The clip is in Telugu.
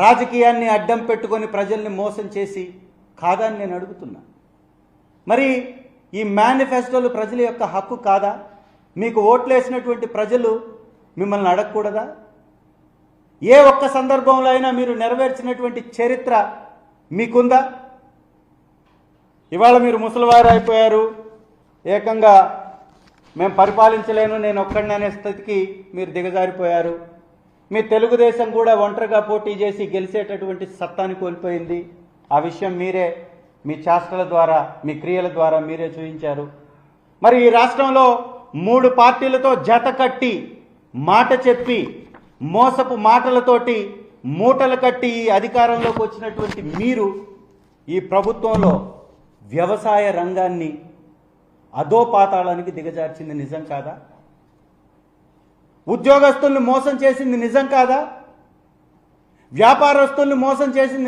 రాజకీయాన్ని అడ్డం పెట్టుకొని ప్రజల్ని మోసం చేసి కాదా అని నేను అడుగుతున్నా. మరి ఈ మేనిఫెస్టోలు ప్రజల యొక్క హక్కు కాదా? మీకు ఓట్లేసినటువంటి ప్రజలు మిమ్మల్ని అడగకూడదా? ఏ ఒక్క సందర్భంలో అయినా మీరు నెరవేర్చినటువంటి చరిత్ర మీకుందా? ఇవాళ మీరు ముసలివారు అయిపోయారు, ఏకంగా మేము పరిపాలించలేను నేను ఒక్కడిని అనే స్థితికి మీరు దిగజారిపోయారు. మీ తెలుగుదేశం కూడా ఒంటరిగా పోటీ చేసి గెలిచేటటువంటి సత్తాని కోల్పోయింది. ఆ విషయం మీరే మీ చేష్టల ద్వారా, మీ క్రియల ద్వారా మీరే చూపించారు. మరి ఈ రాష్ట్రంలో 3 పార్టీలతో జత కట్టి, మాట చెప్పి, మోసపు మాటలతోటి మూటలు కట్టి ఈ అధికారంలోకి వచ్చినటువంటి మీరు ఈ ప్రభుత్వంలో వ్యవసాయ రంగాన్ని అధోపాతాళానికి దిగజార్చింది నిజం కాదా? ఉద్యోగస్తుల్ని మోసం చేసింది నిజం కాదా? వ్యాపారస్తుల్ని మోసం చేసింది